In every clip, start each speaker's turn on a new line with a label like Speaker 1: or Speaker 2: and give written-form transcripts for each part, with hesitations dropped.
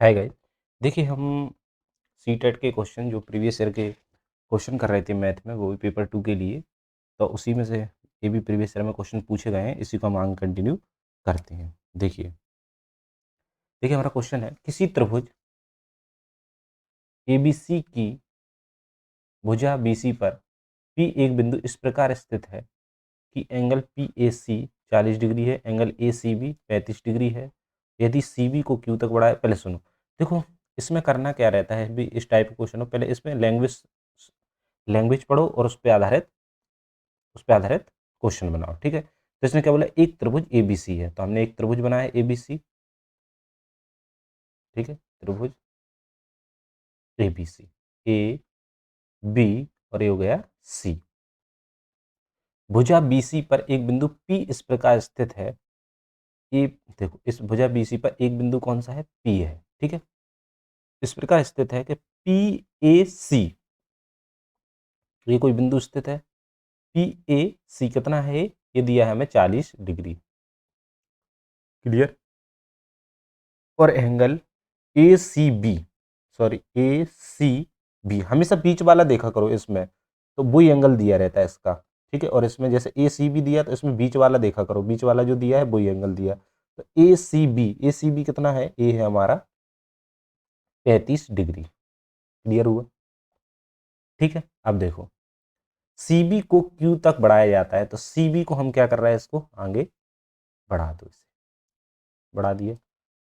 Speaker 1: है गाइस। देखिए हम सीटेट के क्वेश्चन जो प्रीवियस ईयर के क्वेश्चन कर रहे थे मैथ में, वो भी पेपर 2 के लिए, तो उसी में से ये भी प्रीवियस ईयर में क्वेश्चन पूछे गए हैं, इसी को हम आगे कंटिन्यू करते हैं। देखिए देखिए हमारा क्वेश्चन है, किसी त्रिभुज एबीसी की भुजा बीसी पर पी एक बिंदु इस प्रकार स्थित है कि angle P A C 40 degree है, angle A C B 35 degree है। यदि सी बी को क्यू तक बढ़ाए, पहले सुनो। देखो इसमें करना क्या रहता है भी, इस टाइप का क्वेश्चन हो, पहले इसमें लैंग्वेज लैंग्वेज पढ़ो और उस पे आधारित क्वेश्चन बनाओ, ठीक है। तो इसने क्या बोला, एक त्रिभुज ए बी सी है, तो हमने एक त्रिभुज बनाया ए बी सी, ठीक है, त्रिभुज A B C, A B और ये हो गया सी। भुजा बी सी पर एक बिंदु पी इस प्रकार स्थित है। ये देखो, इस भुजा बी सी पर एक बिंदु कौन सा है, पी है, ठीक है। इस प्रकार स्थित है कि पी ए सी, ये कोई बिंदु स्थित है। पी ए सी कितना है, ये दिया है हमें 40 डिग्री, क्लियर। और angle A C B, sorry A C B, हमेशा बीच वाला देखा करो इसमें, तो वही एंगल दिया रहता है इसका, ठीक है। और इसमें जैसे ए सी बी दिया, तो इसमें बीच वाला देखा करो, बीच वाला जो दिया है वही एंगल दिया। तो ए सी बी कितना है, ए है हमारा 35 डिग्री, क्लियर हुआ, ठीक है। अब देखो सी बी को क्यू तक बढ़ाया जाता है, तो सी बी को हम क्या कर रहे हैं, इसको आगे बढ़ा दो, इसे बढ़ा दिए,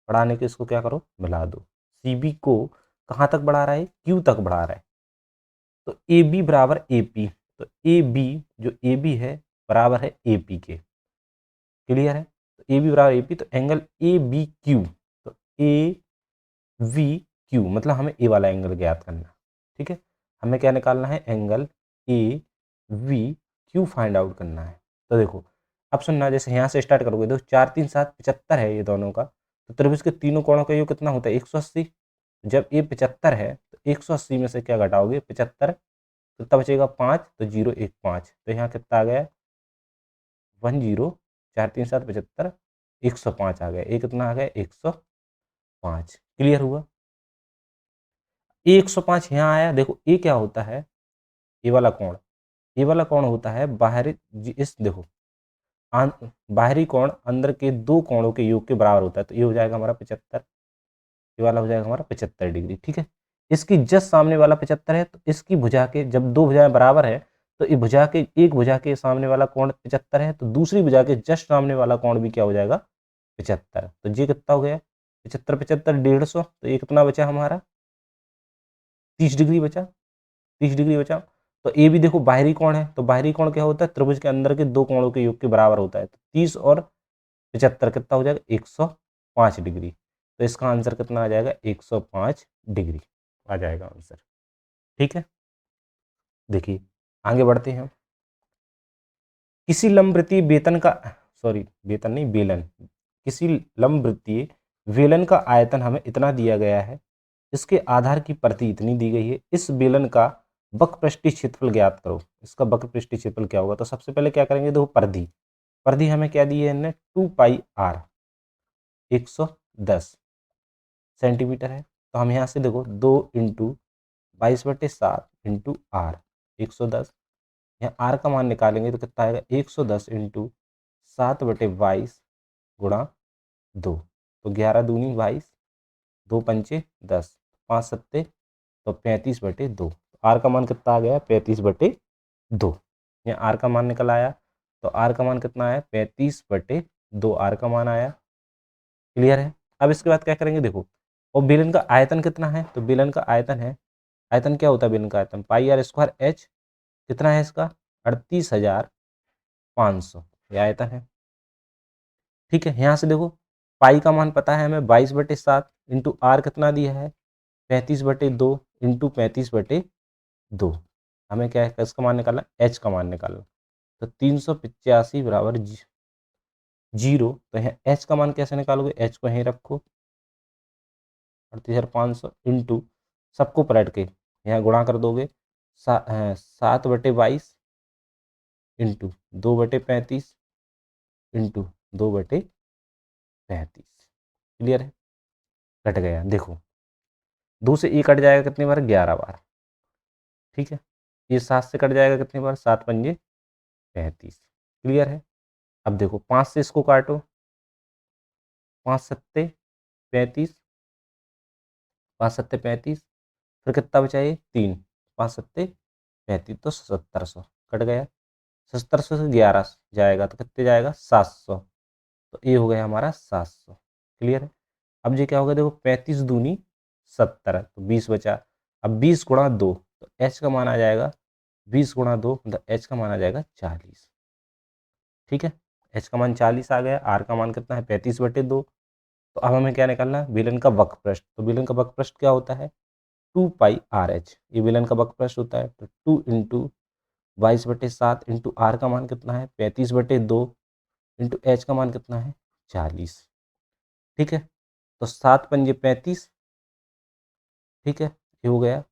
Speaker 1: बढ़ाने के इसको क्या करो, मिला दो। सी बी को कहाँ तक बढ़ा रहा है, क्यू तक बढ़ा रहा है। तो ए बी बराबर ए पी, तो ए बी जो ए बी है बराबर है ए पी के, क्लियर है। तो ए बी बराबर ए पी, तो एंगल ए बी क्यू, तो ए वी क्यू मतलब हमें ए वाला एंगल ज्ञात करना, ठीक है। हमें क्या निकालना है, angle A V Q find out करना है। तो देखो अब सुनना, जैसे यहाँ से स्टार्ट करोगे, देखो 4 3 7 75 है ये दोनों का, तो त्रिभुज के तीनों कोणों का योग कितना होता है, 180। जब ये 75 है तो 180 में से क्या घटाओगे, 75, तो कितना बचेगा 5, तो 0 1 5, तो यहाँ कितना आ गया 10, 4 3 7 75, 105 आ गया, ये कितना आ गया 105, क्लियर हुआ। 105 यहाँ आया, देखो ये क्या होता है, ये वाला कोण, ये वाला कोण होता है बाहरी, इस देखो बाहरी कोण अंदर के दो कोणों के योग के बराबर होता है, तो ये हो जाएगा हमारा 75, ये वाला हो जाएगा हमारा 75 डिग्री, ठीक है। इसकी जस्ट सामने वाला 75 है, तो इसकी भुजा के जब दो भुजाएं बराबर है, तो ये भुजा के एक भुजा के सामने वाला कोण 75 है, तो दूसरी भुजा के जस्ट सामने वाला कोण भी क्या हो जाएगा 75, तो ये कितना हो गया 75 75 150, तो ये कितना बचा हमारा 30 डिग्री बचा, 30 डिग्री बचा। तो ए भी देखो बाहरी कोण है, तो बाहरी कोण क्या होता है, त्रिभुज के अंदर के दो कोणों के योग के बराबर होता है, तो 30 और 75 कितना हो जाएगा 105 डिग्री, तो इसका आंसर कितना आ जाएगा 105 डिग्री आ जाएगा आंसर, ठीक है। देखिए आगे बढ़ते हैं। किसी लंबवृत्तीय वेतन का, सॉरी वेतन नहीं बेलन, किसी लंबवृत्तीय वेलन का आयतन हमें इतना दिया गया है, इसके आधार की प्रति इतनी दी गई है, इस बेलन का वक्रपृष्ठीय क्षेत्रफल ज्ञात करो। इसका वक्रपृष्ठीय क्षेत्रफल क्या होगा, तो सबसे पहले क्या करेंगे, देखो परिधि, परिधि हमें क्या दी है इन्हें 2 पाई आर 110 सेंटीमीटर है। तो हम यहाँ से देखो 2 इंटू 22/7 इंटू आर 110, यहाँ आर का मान निकालेंगे तो कितना आएगा 110 इंटू 7/22 गुणा 2, तो 11 दूनी 22, 2 पंचे 10, 5 सत्ते तो 35/2, आर का मान कितना आ गया 35/2, यहाँ आर का मान निकल आया, तो आर का मान कितना आया 35/2 आर का मान आया, क्लियर है। अब इसके बाद क्या करेंगे, देखो और बेलन का आयतन कितना है, तो बेलन का आयतन है, आयतन क्या होता है बेलन का आयतन, पाई आर स्क्वायर एच, कितना है इसका 38,500, ये आयतन है, ठीक है। यहाँ से देखो पाई का मान पता है हमें 22/7 इंटू आर कितना दिया है 35/2 इंटू 35/2, हमें क्या है इसका मान निकालना, एच का मान निकालना, तो 385 बराबर 0, तो यहाँ एच का मान कैसे निकालोगे, एच को यहीं रखो 38,500 इंटू सबको पलट के यहाँ गुणा कर दोगे 7/22 इंटू 2/35 इंटू 2/35, क्लियर है। कट गया, देखो 2 से ए कट जाएगा कितनी बार, 11 बार, ठीक है। ये 7 से कट जाएगा कितनी बार, 7 पंजे 35, क्लियर है। अब देखो 5 से इसको काटो, 5 सत्ते 35, 5 सत्ते 35, फिर कितना बचा ये 3, 5 सत्ते 35, तो 1700 कट गया। 1700 से 11 जाएगा तो कितने जाएगा, 700, तो ये हो गया हमारा 700, क्लियर है। अब ये क्या होगा, देखो 35 दूनी 70, तो 20 बचा। अब 20 गुणा 2, तो एच का मान आ जाएगा 20 गुणा 2, मतलब एच का मान आ जाएगा 40, ठीक है। एच का मान 40 आ गया, आर का मान कितना है 35/2। तो अब हमें क्या निकालना है, बेलन का वक्रपृष्ठ। तो बेलन का वक्रपृष्ठ क्या होता है, 2πRh, ये बेलन का वक्रपृष्ठ होता है। तो 2 इंटू 22/7 इंटू आर का मान कितना है 35/2 इंटू एच का मान कितना है 40, ठीक है। तो 7 पंजे 35, ठीक है, ये हो गया।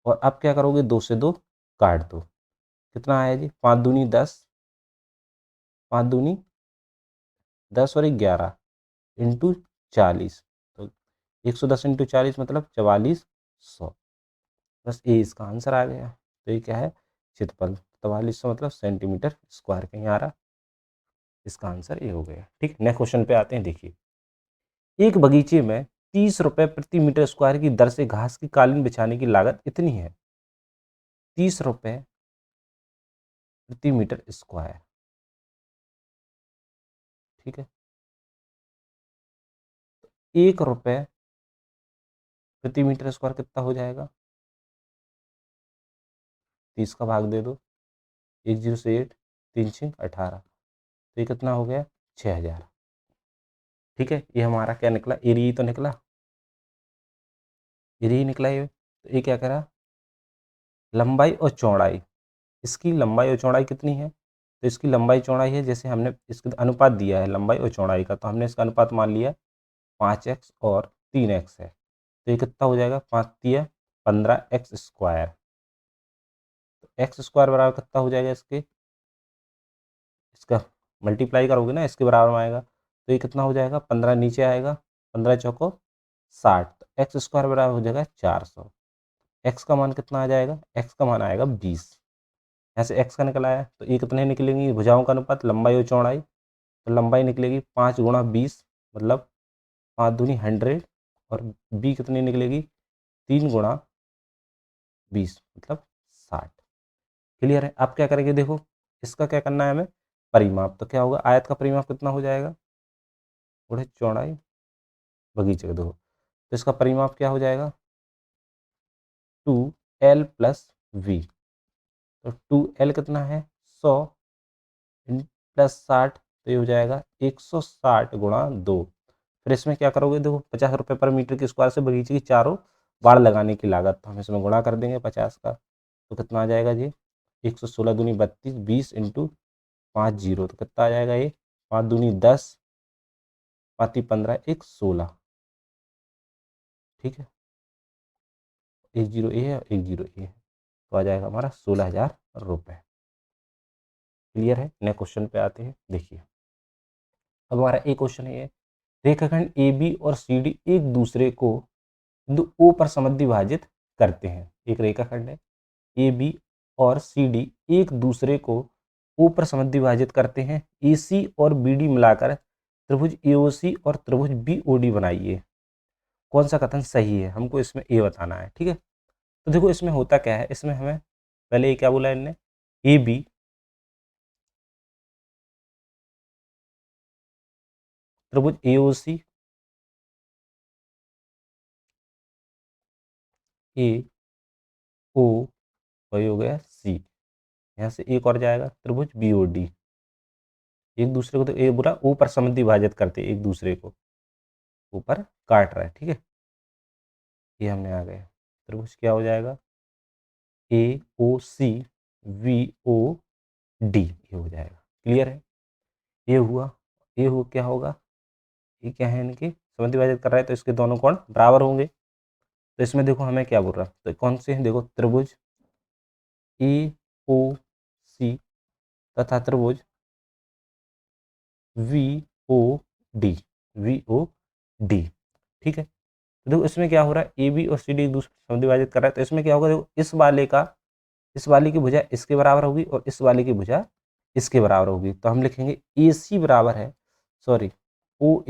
Speaker 1: और अब क्या करोगे, 2 से 2 काट दो, कितना आया जी, 5 दूनी 10, 5 दूनी 10 और 11 इंटू 40, तो 110 इंटू 40 मतलब 4400, बस ये इसका आंसर आ गया। तो ये क्या है, क्षेत्रफल 4400 मतलब सेंटीमीटर स्क्वायर, कहीं आ रहा, इसका आंसर ये हो गया, ठीक। नेक्स्ट क्वेश्चन पे आते हैं, देखिए एक बगीचे में 30 रुपए प्रति मीटर स्क्वायर की दर से घास की कालीन बिछाने की लागत इतनी है, 30 रुपए प्रति मीटर स्क्वायर, ठीक है। 1 रुपए प्रति मीटर स्क्वायर कितना हो जाएगा, 30 का भाग दे दो, 1 0 से 8, 3 6 18, तो ये कितना हो गया 6000, ठीक है। ये हमारा क्या निकला, एरिया तो निकला, एरिया निकला ये। तो ये क्या करा, लंबाई और चौड़ाई, इसकी लंबाई और चौड़ाई कितनी है, तो इसकी लंबाई चौड़ाई है, जैसे हमने इसका अनुपात दिया है लंबाई और चौड़ाई का, तो हमने इसका अनुपात मान लिया 5x और 3x है। तो ये कितना हो जाएगा, 5 तिया 15x स्क्वायर, तो एक्स स्क्वायर बराबर कितना हो जाएगा, इसका मल्टीप्लाई करोगे ना इसके बराबर में आएगा, तो ये कितना हो जाएगा, 15 नीचे आएगा, 15 चौको 60, तो एक्स स्क्वायर बराबर हो जाएगा 400। एक्स का मान कितना आ जाएगा, एक्स का मान आएगा 20, यहाँ से एक्स का निकला है। तो ये कितने निकलेंगी, भुजाओं का अनुपात लंबाई और चौड़ाई, तो लंबाई निकलेगी 5 गुणा 20, मतलब 5 दूनी 100, और बी कितनी निकलेगी 3 गुणा 20 मतलब 60, क्लियर है। अब क्या करेंगे, देखो इसका क्या करना है हमें, परिमाप। तो क्या होगा, आयत का परिमाप कितना हो जाएगा, थोड़े चौड़ाई बगीचे का, देखो तो इसका परिमाप क्या हो जाएगा 2l+v, तो 2l कितना है 100 +60, तो ये हो जाएगा 160 गुणा 2। फिर इसमें क्या करोगे, देखो 50 रुपये पर मीटर के स्क्वायर से बगीचे की चारों बाड़ लगाने की लागत, तो हम इसमें गुणा कर देंगे 50 का, तो कितना आ जाएगा जी, 116 दूनी 32, 20 इंटू 5 जीरो, तो कितना आ जाएगा ये, 5 दूनी 10, 5 15, 1 16, ठीक है। 1 जीरो ए है, 1 जीरो ए है, तो आ जाएगा हमारा 16,000 रुपये, क्लियर है। नेक्स्ट क्वेश्चन पे आते हैं, देखिए अब हमारा एक क्वेश्चन है, रेखाखंड ए बी और सी डी एक दूसरे को बिंदु ओ पर समद्विभाजित करते हैं। एक रेखाखंड है ए बी और सी डी एक दूसरे को ओ पर समद्विभाजित करते हैं, ए सी और बी डी मिलाकर त्रिभुज ए ओ सी और त्रिभुज बी ओ डी बनाइए, कौन सा कथन सही है, हमको इसमें ए बताना है, ठीक है। तो देखो इसमें होता क्या है, इसमें हमें पहले ये क्या बोला इनने, ए बी त्रिभुज ए ओ सी, ए ओ, वही हो गया सी, यहाँ से एक और जाएगा त्रिभुज बी ओ डी, एक दूसरे को, तो ए बोला ऊपर समद्वि विभाजित करते एक दूसरे को, ऊपर काट रहा है, ठीक है। ये हमने आ गया, त्रिभुज क्या हो जाएगा, ए ओ सी वी ओ डी, ये हो जाएगा, क्लियर है। ये हुआ, ये हो क्या होगा, ये क्या है, इनके समद्वि विभाजित कर रहा है, तो इसके दोनों कोण बराबर होंगे। तो इसमें देखो हमें क्या बोल रहा है, तो कौन से हैं, देखो त्रिभुज ए ओ सी तथा त्रिभुज V O D, V O D, ठीक है। तो देखो इसमें क्या हो रहा है, ए बी और सी डी एक दूसरे से विभाजित कर रहा है, तो इसमें क्या होगा, देखो इस वाले की भुजा इसके बराबर होगी और इस वाले की भुजा इसके बराबर होगी, तो हम लिखेंगे ए सी बराबर है, सॉरी, ओ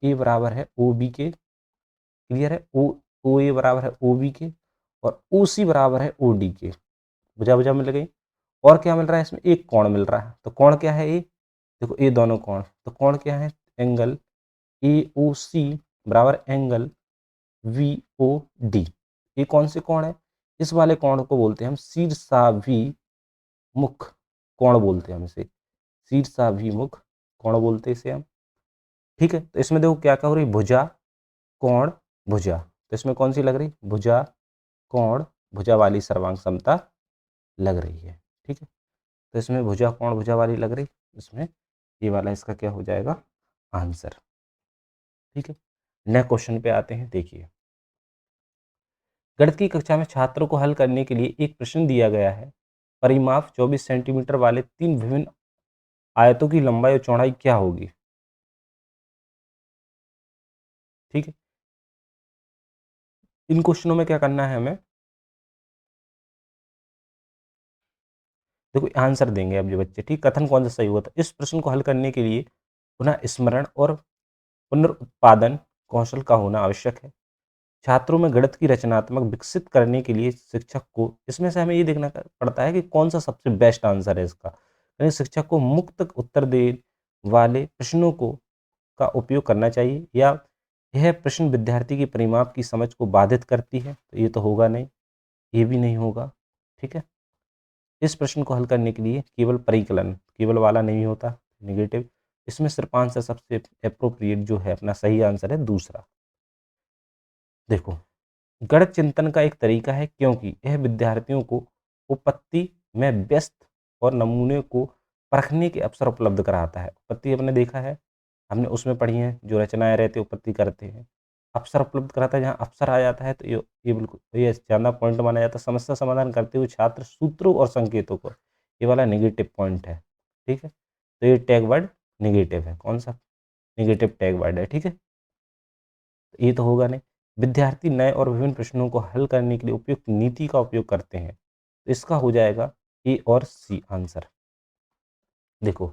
Speaker 1: ए बराबर है ओ बी के, क्लियर है, ओ ए बराबर है ओ बी के, और ओ सी बराबर है ओ डी के, भुजा भुजा मिल गई। और क्या मिल रहा है इसमें, एक कोण मिल रहा है, तो कोण क्या है, ए, देखो ये दोनों कोण, तो कोण क्या है, एंगल ए ओ सी बराबर एंगल वी ओ डी। ये कौन से कोण है, इस वाले कोण को बोलते हैं हम शीर्षाभिमुख कोण बोलते हैं हम इसे, शीर्षाभिमुख कोण बोलते हैं इसे हम, ठीक है। तो इसमें देखो क्या क्या हो रही, भुजा कोण भुजा, तो इसमें कौन सी लग रही, भुजा कोण भुजा वाली सर्वांग समता लग रही है, ठीक है। तो इसमें भुजा कोण भुजा वाली लग रही, इसमें ये वाला इसका क्या हो जाएगा, आंसर, ठीक है। नेक्स्ट क्वेश्चन पे आते हैं, देखिए गणित की कक्षा में छात्रों को हल करने के लिए एक प्रश्न दिया गया है, परिमाप 24 सेंटीमीटर वाले 3 विभिन्न आयतों की लंबाई और चौड़ाई क्या होगी, ठीक है। इन क्वेश्चनों में क्या करना है हमें, देखो आंसर देंगे अब जो बच्चे, ठीक, कथन कौन सा सही हुआ था। इस प्रश्न को हल करने के लिए पुनः स्मरण और पुनरुत्पादन कौशल का होना आवश्यक है। छात्रों में गणित की रचनात्मक विकसित करने के लिए शिक्षक को, इसमें से हमें ये देखना पड़ता है कि कौन सा सबसे बेस्ट आंसर है इसका, यानी शिक्षक को मुक्त उत्तर देने वाले प्रश्नों को का उपयोग करना चाहिए, या यह प्रश्न विद्यार्थी की परिमाप की समझ को बाधित करती है, तो ये तो होगा नहीं, ये भी नहीं होगा, ठीक है। इस प्रश्न को हल करने के लिए केवल परिकलन, केवल वाला नहीं होता, नेगेटिव, इसमें सिर्फ आंसर सबसे अप्रोप्रिएट जो है अपना सही आंसर है दूसरा। देखो गणित चिंतन का एक तरीका है क्योंकि यह विद्यार्थियों को उपपत्ति में व्यस्त और नमूने को परखने के अवसर उपलब्ध कराता है। उपपत्ति हमने देखा है, हमने उसमें पढ़ी है, जो रचनाएं रहते उपपत्ति करते हैं, अवसर उपलब्ध कराता है, जहाँ अवसर आ जाता है तो ये बिल्कुल ये ज़्यादा पॉइंट माना जाता है। समस्या समाधान करते हुए छात्र सूत्रों और संकेतों को, ये वाला नेगेटिव पॉइंट है, ठीक है। तो ये टैग वर्ड नेगेटिव है, कौन सा, नेगेटिव टैग वर्ड है, ठीक है। ये तो होगा नहीं। विद्यार्थी नए और विभिन्न प्रश्नों को हल करने के लिए उपयुक्त नीति का उपयोग करते हैं, तो इसका हो जाएगा ए और सी आंसर। देखो